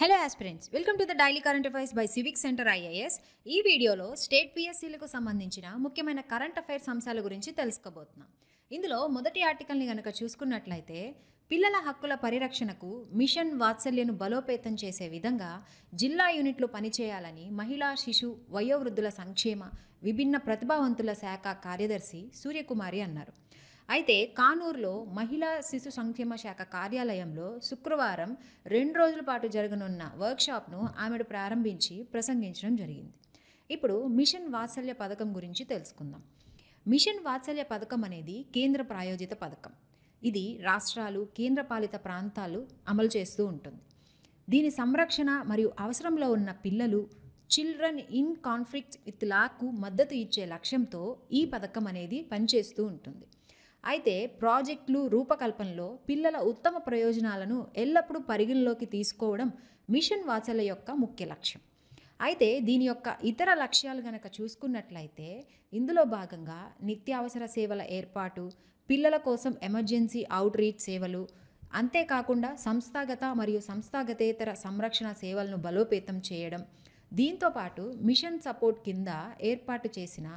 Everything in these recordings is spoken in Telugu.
Hello aspirants, welcome to the daily current affairs by civic centre IAS. ఈ వీడియోలో స్టేట్ పిఎస్సీలకు సంబంధించిన ముఖ్యమైన కరెంట్ అఫైర్స్ అంశాల గురించి తెలుసుకోబోతున్నాం. ఇందులో మొదటి ఆర్టికల్ని కనుక చూసుకున్నట్లయితే, పిల్లల హక్కుల పరిరక్షణకు మిషన్ వాత్సల్యను బలోపేతం చేసే విధంగా జిల్లా యూనిట్లు పనిచేయాలని మహిళా శిశు వయోవృద్ధుల సంక్షేమ విభిన్న ప్రతిభావంతుల శాఖ కార్యదర్శి సూర్యకుమారి అన్నారు. అయితే కానూరులో మహిళా శిశు సంక్షేమ శాఖ కార్యాలయంలో శుక్రవారం 2 రోజుల పాటు జరగనున్న వర్క్షాప్ను ఆమెడు ప్రారంభించి ప్రసంగించడం జరిగింది. ఇప్పుడు మిషన్ వాత్సల్య పథకం గురించి తెలుసుకుందాం. మిషన్ వాత్సల్య పథకం అనేది కేంద్ర ప్రాయోజిత పథకం. ఇది రాష్ట్రాలు, కేంద్రపాలిత ప్రాంతాలు అమలు చేస్తూ ఉంటుంది. దీని సంరక్షణ మరియు అవసరంలో ఉన్న పిల్లలు, చిల్డ్రన్ ఇన్ కాన్ఫ్లిక్ట్ విత్ లాకు మద్దతు ఇచ్చే లక్ష్యంతో ఈ పథకం అనేది పనిచేస్తూ ఉంటుంది. అయితే ప్రాజెక్టులు రూపకల్పనలో పిల్లల ఉత్తమ ప్రయోజనాలను ఎల్లప్పుడూ పరిగణలోకి తీసుకోవడం మిషన్ వాత్సల్య యొక్క ముఖ్య లక్ష్యం. అయితే దీని యొక్క ఇతర లక్ష్యాలు గనక చూసుకున్నట్లయితే, ఇందులో భాగంగా నిత్యావసర సేవల ఏర్పాటు, పిల్లల కోసం ఎమర్జెన్సీ అవుట్ రీచ్ సేవలు, అంతేకాకుండా సంస్థాగత మరియు సంస్థాగతేతర సంరక్షణ సేవలను బలోపేతం చేయడం, దీంతోపాటు మిషన్ సపోర్ట్ కింద ఏర్పాటు చేసిన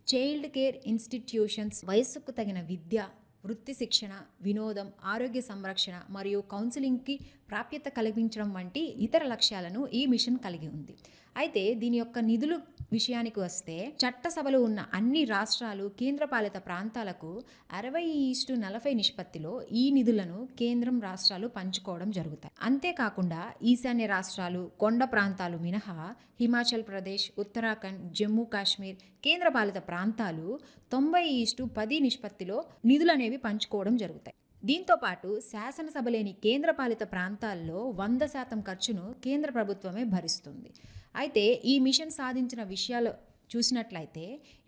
చైల్డ్ కేర్ ఇన్స్టిట్యూషన్స్, వయస్సుకు తగిన విద్య, వృత్తి శిక్షణ, వినోదం, ఆరోగ్య సంరక్షణ మరియు కౌన్సిలింగ్కి ప్రాప్యత కల్పించడం వంటి ఇతర లక్ష్యాలను ఈ మిషన్ కలిగి ఉంది. అయితే దీని యొక్క నిధులు విషయానికి వస్తే, చట్టసభలు ఉన్న అన్ని రాష్ట్రాలు, కేంద్రపాలిత ప్రాంతాలకు 60:40 నిష్పత్తిలో ఈ నిధులను కేంద్రం, రాష్ట్రాలు పంచుకోవడం జరుగుతాయి. అంతేకాకుండా ఈశాన్య రాష్ట్రాలు, కొండ ప్రాంతాలు మినహా హిమాచల్ ప్రదేశ్, ఉత్తరాఖండ్, జమ్మూ కాశ్మీర్, కేంద్రపాలిత ప్రాంతాలు 90:10 నిష్పత్తిలో నిధులు అనేవి పంచుకోవడం జరుగుతాయి. దీంతోపాటు శాసనసభ లేని కేంద్రపాలిత ప్రాంతాల్లో 100% ఖర్చును కేంద్ర ప్రభుత్వమే భరిస్తుంది. అయితే ఈ మిషన్ సాధించిన విషయాలు చూసినట్లయితే,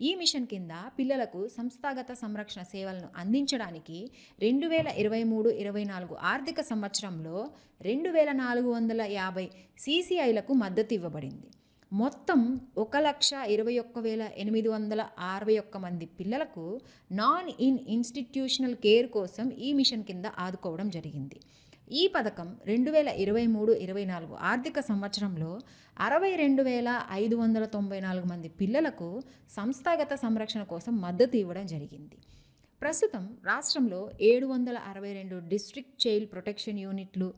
ఈ మిషన్ కింద పిల్లలకు సంస్థాగత సంరక్షణ సేవలను అందించడానికి 2023-24 ఆర్థిక సంవత్సరంలో 2450 CCIలకు మద్దతు ఇవ్వబడింది. మొత్తం 1,21,861 మంది పిల్లలకు నాన్ ఇన్స్టిట్యూషనల్ కేర్ కోసం ఈ మిషన్ కింద ఆదుకోవడం జరిగింది. ఈ పథకం 2023-24 ఆర్థిక సంవత్సరంలో 62,594 మంది పిల్లలకు సంస్థాగత సంరక్షణ కోసం మద్దతు ఇవ్వడం జరిగింది. ప్రస్తుతం రాష్ట్రంలో 762 డిస్ట్రిక్ట్ చైల్డ్ ప్రొటెక్షన్ యూనిట్లు,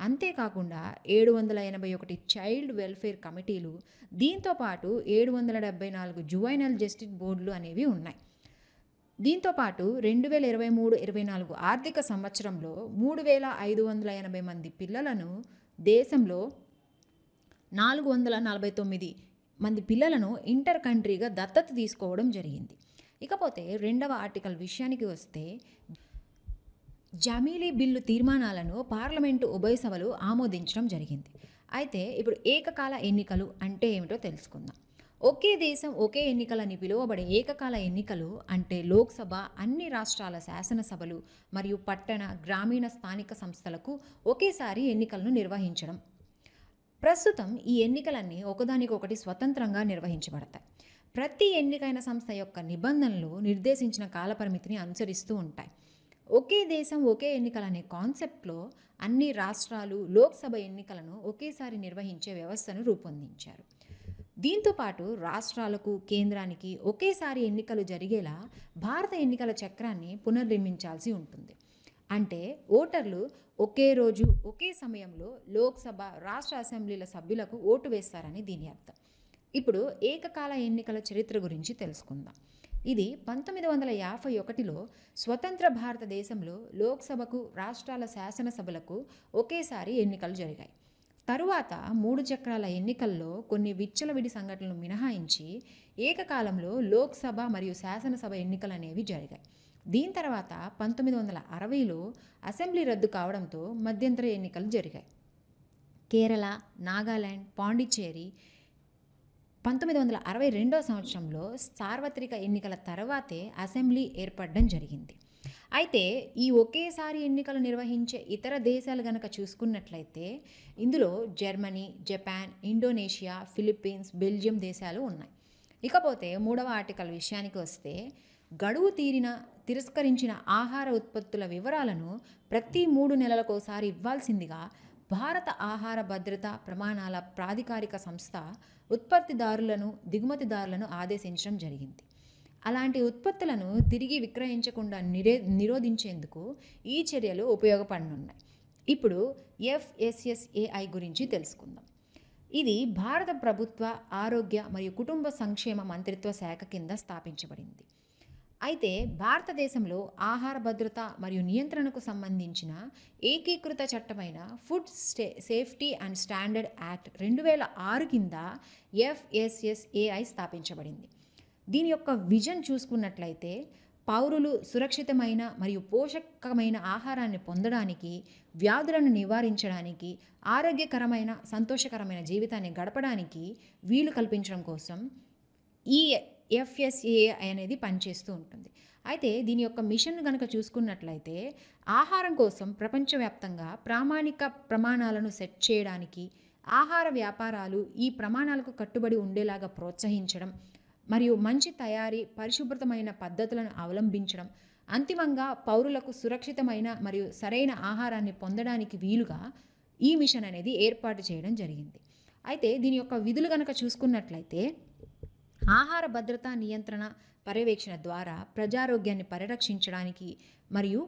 అంతేకాకుండా 781 చైల్డ్ వెల్ఫేర్ కమిటీలు, దీంతోపాటు 774 జువైనల్ జస్టిస్ బోర్డులు అనేవి ఉన్నాయి. దీంతోపాటు 2023-24 ఆర్థిక సంవత్సరంలో 3,580 మంది పిల్లలను, దేశంలో 449 మంది పిల్లలను ఇంటర్ కంట్రీగా దత్తత తీసుకోవడం జరిగింది. ఇకపోతే రెండవ ఆర్టికల్ విషయానికి వస్తే, జమీలీ బిల్లు తీర్మానాలను పార్లమెంటు ఉభయ సభలు ఆమోదించడం జరిగింది. అయితే ఇప్పుడు ఏకకాల ఎన్నికలు అంటే ఏమిటో తెలుసుకుందాం. ఒకే దేశం ఒకే ఎన్నికలని పిలువబడే ఏకకాల ఎన్నికలు అంటే లోక్సభ, అన్ని రాష్ట్రాల శాసనసభలు మరియు పట్టణ, గ్రామీణ, స్థానిక సంస్థలకు ఒకేసారి ఎన్నికలను నిర్వహించడం. ప్రస్తుతం ఈ ఎన్నికలన్నీ ఒకదానికొకటి స్వతంత్రంగా నిర్వహించబడతాయి. ప్రతి ఎన్నికైన సంస్థ యొక్క నిబంధనలు నిర్దేశించిన కాలపరిమితిని అనుసరిస్తూ ఉంటాయి. ఒకే దేశం ఒకే ఎన్నికలనే కాన్సెప్ట్లో అన్ని రాష్ట్రాలు లోక్సభ ఎన్నికలను ఒకేసారి నిర్వహించే వ్యవస్థను రూపొందించారు. దీంతోపాటు రాష్ట్రాలకు, కేంద్రానికి ఒకేసారి ఎన్నికలు జరిగేలా భారత ఎన్నికల చక్రాన్ని పునర్నిర్మించాల్సి ఉంటుంది. అంటే ఓటర్లు ఒకే రోజు, ఒకే సమయంలో లోక్సభ, రాష్ట్ర అసెంబ్లీల సభ్యులకు ఓటు వేస్తారని దీని అర్థం. ఇప్పుడు ఏకకాల ఎన్నికల చరిత్ర గురించి తెలుసుకుందాం. ఇది 1951లో స్వతంత్ర భారతదేశంలో లోక్సభకు, రాష్ట్రాల శాసనసభలకు ఒకేసారి ఎన్నికలు జరిగాయి. తరువాత 3 చక్రాల ఎన్నికల్లో కొన్ని విచ్చలవిడి సంఘటనలు మినహాయించి ఏకకాలంలో లోక్సభ మరియు శాసనసభ ఎన్నికలు అనేవి జరిగాయి. దీని తర్వాత 1960లో అసెంబ్లీ రద్దు కావడంతో మధ్యంతర ఎన్నికలు జరిగాయి. కేరళ, నాగాలాండ్, పాండిచ్చేరి 1962 సంవత్సరంలో సార్వత్రిక ఎన్నికల తర్వాతే అసెంబ్లీ ఏర్పడడం జరిగింది. అయితే ఈ ఒకేసారి ఎన్నికలు నిర్వహించే ఇతర దేశాలు గనక చూసుకున్నట్లయితే, ఇందులో Germany, Japan, Indonesia, Philippines, Belgium దేశాలు ఉన్నాయి. ఇకపోతే మూడవ ఆర్టికల్ విషయానికి వస్తే, గడువు తిరస్కరించిన ఆహార ఉత్పత్తుల వివరాలను ప్రతి 3 నెలలకోసారి ఇవ్వాల్సిందిగా భారత ఆహార భద్రత ప్రమాణాల ప్రాధికారిక సంస్థ ఉత్పత్తిదారులను దిగుమతిదారులను ఆదేశించడం జరిగింది. అలాంటి ఉత్పత్తులను తిరిగి విక్రయించకుండా నిరోధించేందుకు ఈ చర్యలు ఉపయోగపడనున్నాయి. ఇప్పుడు FSSAI గురించి తెలుసుకుందాం. ఇది భారత ప్రభుత్వ ఆరోగ్య మరియు కుటుంబ సంక్షేమ మంత్రిత్వ శాఖ కింద స్థాపించబడింది. అయితే భారతదేశంలో ఆహార భద్రత మరియు నియంత్రణకు సంబంధించిన ఏకీకృత చట్టమైన food safety and standard act 2006 కింద FSSAI స్థాపించబడింది. దీని యొక్క విజన్ చూసుకున్నట్లయితే పౌరులు సురక్షితమైన మరియు పోషకమైన ఆహారాన్ని పొందడానికి, వ్యాధులను నివారించడానికి, ఆరోగ్యకరమైన సంతోషకరమైన జీవితాన్ని గడపడానికి వీలు కల్పించడం కోసం ఈ FSAI అనేది పనిచేస్తూ ఉంటుంది. అయితే దీని యొక్క మిషన్ కనుక చూసుకున్నట్లయితే ఆహారం కోసం ప్రపంచవ్యాప్తంగా ప్రామాణిక ప్రమాణాలను సెట్ చేయడానికి, ఆహార వ్యాపారాలు ఈ ప్రమాణాలకు కట్టుబడి ఉండేలాగా ప్రోత్సహించడం మరియు మంచి తయారీ, పరిశుభ్రతమైన పద్ధతులను అవలంబించడం, అంతిమంగా పౌరులకు సురక్షితమైన మరియు సరైన ఆహారాన్ని పొందడానికి వీలుగా ఈ మిషన్ అనేది ఏర్పాటు చేయడం జరిగింది. అయితే దీని యొక్క విధులు కనుక చూసుకున్నట్లయితే ఆహార భద్రతా నియంత్రణ పర్యవేక్షణ ద్వారా ప్రజారోగ్యాన్ని పరిరక్షించడానికి మరియు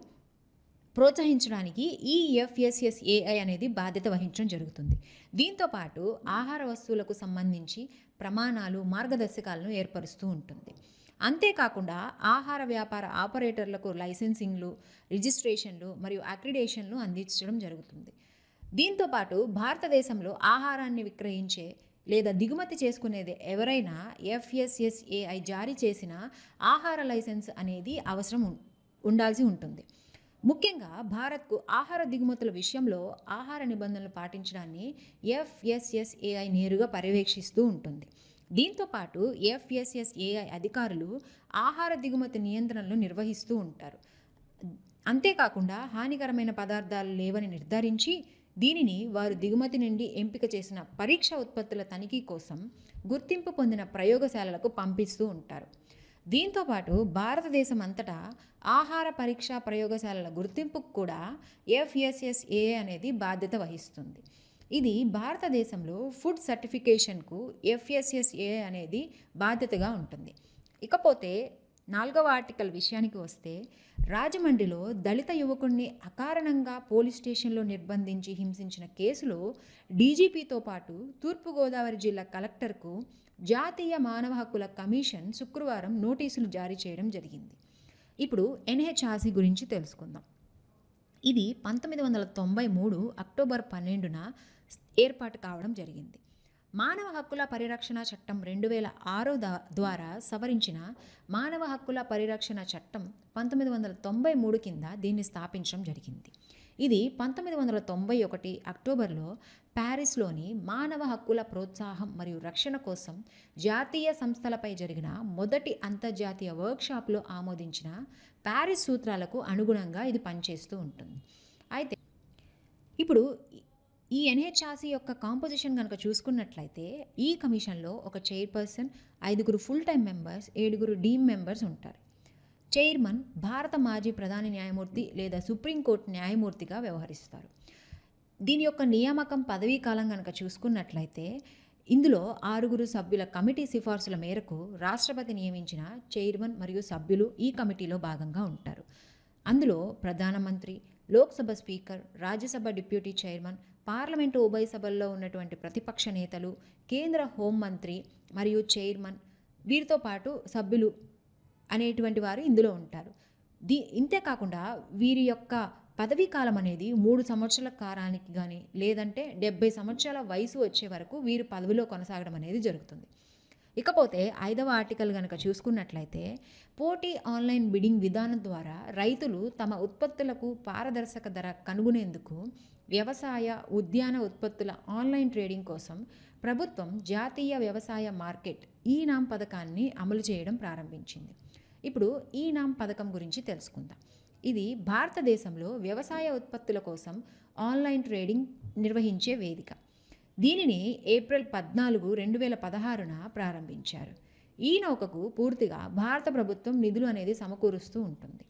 ప్రోత్సహించడానికి ఈ FSSAI అనేది బాధ్యత వహించడం జరుగుతుంది. దీంతోపాటు ఆహార వస్తువులకు సంబంధించి ప్రమాణాలు, మార్గదర్శకాలను ఏర్పరుస్తూ ఉంటుంది. అంతేకాకుండా ఆహార వ్యాపార ఆపరేటర్లకు లైసెన్సింగ్లు, రిజిస్ట్రేషన్లు మరియు అక్రిడేషన్లు అందించడం జరుగుతుంది. దీంతోపాటు భారతదేశంలో ఆహారాన్ని విక్రయించే లేదా దిగుమతి చేసుకునేది ఎవరైనా FSSAI జారీ చేసిన ఆహార లైసెన్స్ అనేది అవసరం ఉండాల్సి ఉంటుంది. ముఖ్యంగా భారత్కు ఆహార దిగుమతుల విషయంలో ఆహార నిబంధనలు పాటించడాన్ని FSSAI నేరుగా పర్యవేక్షిస్తూ ఉంటుంది. దీంతోపాటు FSSAI అధికారులు ఆహార దిగుమతి నియంత్రణలు నిర్వహిస్తూ ఉంటారు. అంతేకాకుండా హానికరమైన పదార్థాలు లేవని నిర్ధారించి దీనిని వారు దిగుమతి నుండి ఎంపిక చేసిన పరీక్ష ఉత్పత్తుల తనిఖీ కోసం గుర్తింపు పొందిన ప్రయోగశాలలకు పంపిస్తూ ఉంటారు. దీంతోపాటు భారతదేశం అంతటా ఆహార పరీక్షా ప్రయోగశాలల గుర్తింపుకు కూడా FSSAI అనేది బాధ్యత వహిస్తుంది. ఇది భారతదేశంలో ఫుడ్ సర్టిఫికేషన్కు FSSAI అనేది బాధ్యతగా ఉంటుంది. ఇకపోతే 4వ ఆర్టికల్ విషయానికి వస్తే, రాజమండ్రిలో దళిత యువకుడిని అకారణంగా పోలీస్ స్టేషన్లో నిర్బంధించి హింసించిన కేసులో డీజీపీతో పాటు తూర్పుగోదావరి జిల్లా కలెక్టర్కు జాతీయ మానవ హక్కుల కమిషన్ శుక్రవారం నోటీసులు జారీ చేయడం జరిగింది. ఇప్పుడు NHRC గురించి తెలుసుకుందాం. ఇది 1993 అక్టోబర్ 12న ఏర్పాటు కావడం జరిగింది. మానవ హక్కుల పరిరక్షణ చట్టం 2006 ద్వారా సవరించిన మానవ హక్కుల పరిరక్షణ చట్టం 1993 కింద దీన్ని స్థాపించడం జరిగింది. ఇది 1991 అక్టోబర్లో ప్యారిస్లోని మానవ హక్కుల ప్రోత్సాహం మరియు రక్షణ కోసం జాతీయ సంస్థలపై జరిగిన మొదటి అంతర్జాతీయ వర్క్షాప్లో ఆమోదించిన ప్యారిస్ సూత్రాలకు అనుగుణంగా ఇది పనిచేస్తూ ఉంటుంది. అయితే ఇప్పుడు ఈ NHRC యొక్క కాంపోజిషన్ కనుక చూసుకున్నట్లయితే ఈ కమిషన్లో ఒక chairperson, 5 full time members, 7 deem members ఉంటారు. చైర్మన్ భారత మాజీ ప్రధాని న్యాయమూర్తి లేదా సుప్రీంకోర్టు న్యాయమూర్తిగా వ్యవహరిస్తారు. దీని యొక్క నియామకం పదవీ కాలం కనుక చూసుకున్నట్లయితే ఇందులో 6 సభ్యుల కమిటీ సిఫార్సుల మేరకు రాష్ట్రపతి నియమించిన చైర్మన్ మరియు సభ్యులు ఈ కమిటీలో భాగంగా ఉంటారు. అందులో ప్రధానమంత్రి, Lok Sabha speaker, Rajya Sabha deputy chairman, parliament ఉభయ సభల్లో ఉన్నటువంటి ప్రతిపక్ష నేతలు, కేంద్ర హోంమంత్రి మరియు చైర్మన్, వీరితో పాటు సభ్యులు అనేటువంటి వారు ఇందులో ఉంటారు. ఇంతేకాకుండా వీరి యొక్క పదవీ కాలం అనేది 3 సంవత్సరాల కాలానికి కానీ లేదంటే 70 సంవత్సరాల వయసు వచ్చే వరకు వీరు పదవిలో కొనసాగడం అనేది జరుగుతుంది. ఇకపోతే 5వ ఆర్టికల్ కనుక చూసుకున్నట్లయితే, పోటీ ఆన్లైన్ బిడ్డింగ్ విధానం ద్వారా రైతులు తమ ఉత్పత్తులకు పారదర్శక ధర కనుగొనేందుకు వ్యవసాయ, ఉద్యాన ఉత్పత్తుల ఆన్లైన్ ట్రేడింగ్ కోసం ప్రభుత్వం జాతీయ వ్యవసాయ మార్కెట్ ఈనామ్ పథకాన్ని అమలు చేయడం ప్రారంభించింది. ఇప్పుడు ఈనామ్ పథకం గురించి తెలుసుకుందాం. ఇది భారతదేశంలో వ్యవసాయ ఉత్పత్తుల కోసం ఆన్లైన్ ట్రేడింగ్ నిర్వహించే వేదిక. దీనిని ఏప్రిల్ 14, 2016న ప్రారంభించారు. ఈ నౌకకు పూర్తిగా భారత ప్రభుత్వం నిధులు అనేది సమకూరుస్తూ ఉంటుంది.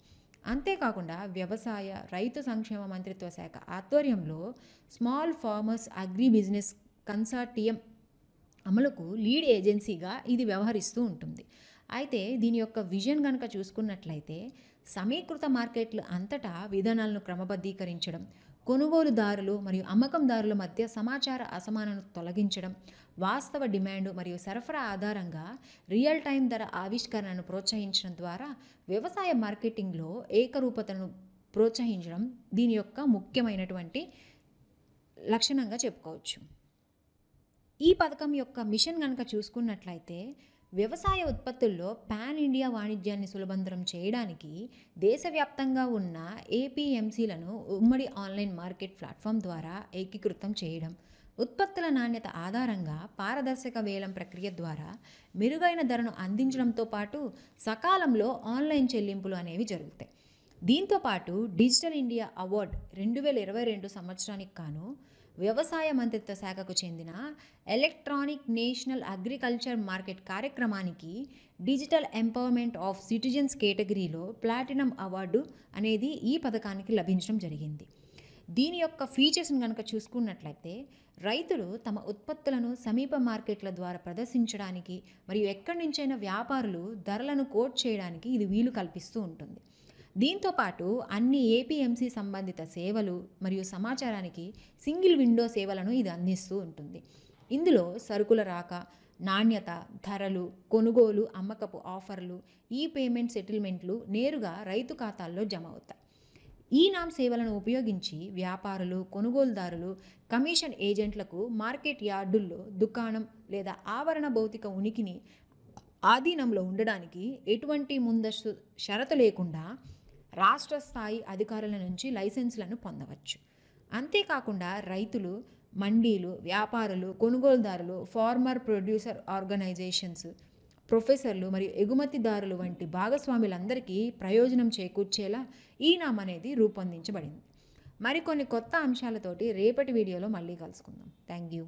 అంతేకాకుండా వ్యవసాయ రైతు సంక్షేమ మంత్రిత్వ శాఖ ఆధ్వర్యంలో small farmers agri business consortium అమలుకు లీడ్ ఏజెన్సీగా ఇది వ్యవహరిస్తూ ఉంటుంది. అయితే దీని యొక్క విజన్ కనుక చూసుకున్నట్లయితే సమీకృత మార్కెట్లు అంతటా విధానాలను క్రమబద్ధీకరించడం, కొనుగోలుదారులు మరియు అమ్మకందారుల మధ్య సమాచార అసమానతను తొలగించడం, వాస్తవ డిమాండ్ మరియు సరఫరా ఆధారంగా రియల్ టైం ధర ఆవిష్కరణను ప్రోత్సహించడం ద్వారా వ్యవసాయ మార్కెటింగ్లో ఏకరూపతను ప్రోత్సహించడం దీని యొక్క ముఖ్యమైనటువంటి లక్షణంగా చెప్పుకోవచ్చు. ఈ పథకం యొక్క మిషన్ కనుక చూసుకున్నట్లయితే వ్యవసాయ ఉత్పత్తుల్లో పాన్ ఇండియా వాణిజ్యాన్ని సులభతరం చేయడానికి దేశవ్యాప్తంగా ఉన్న ఏపీఎంసీలను ఉమ్మడి ఆన్లైన్ మార్కెట్ ప్లాట్ఫామ్ ద్వారా ఏకీకృతం చేయడం, ఉత్పత్తుల నాణ్యత ఆధారంగా పారదర్శక వేలం ప్రక్రియ ద్వారా మెరుగైన ధరను అందించడంతో పాటు సకాలంలో ఆన్లైన్ చెల్లింపులు అనేవి జరుగుతాయి. దీంతోపాటు డిజిటల్ ఇండియా అవార్డ్ 2022 సంవత్సరానికి గాను వ్యవసాయ మంత్రిత్వ శాఖకు చెందిన ఎలక్ట్రానిక్ నేషనల్ అగ్రికల్చర్ మార్కెట్ కార్యక్రమానికి డిజిటల్ ఎంపవర్మెంట్ ఆఫ్ సిటిజన్స్ కేటగిరీలో ప్లాటినం అవార్డు అనేది ఈ పథకానికి లభించడం జరిగింది. దీని యొక్క ఫీచర్స్ని కనుక చూసుకున్నట్లయితే రైతులు తమ ఉత్పత్తులను సమీప మార్కెట్ల ద్వారా ప్రదర్శించడానికి మరియు ఎక్కడి నుంచైనా వ్యాపారులు ధరలను కోట్ చేయడానికి ఇది వీలు కల్పిస్తూ ఉంటుంది. దీంతోపాటు అన్ని ఏపీఎంసీ సంబంధిత సేవలు మరియు సమాచారానికి సింగిల్ విండో సేవలను ఇది అందిస్తూ ఉంటుంది. ఇందులో సరుకుల రాక, నాణ్యత, ధరలు, కొనుగోలు, అమ్మకపు ఆఫర్లు, ఈ పేమెంట్ సెటిల్మెంట్లు నేరుగా రైతు ఖాతాల్లో జమ అవుతాయి. ఈ నామ్ సేవలను ఉపయోగించి వ్యాపారులు, కొనుగోలుదారులు, కమిషన్ ఏజెంట్లకు మార్కెట్ యార్డుల్లో దుకాణం లేదా ఆవరణ భౌతిక ఉనికిని ఆధీనంలో ఉండడానికి ఎటువంటి ముందస్తు షరతు లేకుండా రాష్ట్ర స్థాయి అధికారుల నుంచి లైసెన్సులను పొందవచ్చు. అంతేకాకుండా రైతులు, మండీలు, వ్యాపారులు, కొనుగోలుదారులు, ఫార్మర్ ప్రొడ్యూసర్ ఆర్గనైజేషన్స్, ప్రొఫెసర్లు మరియు ఎగుమతిదారులు వంటి భాగస్వాములందరికీ ప్రయోజనం చేకూర్చేలా ఈ నామ్ అనేది రూపొందించబడింది. మరికొన్ని కొత్త అంశాలతోటి రేపటి వీడియోలో మళ్ళీ కలుసుకుందాం. Thank you.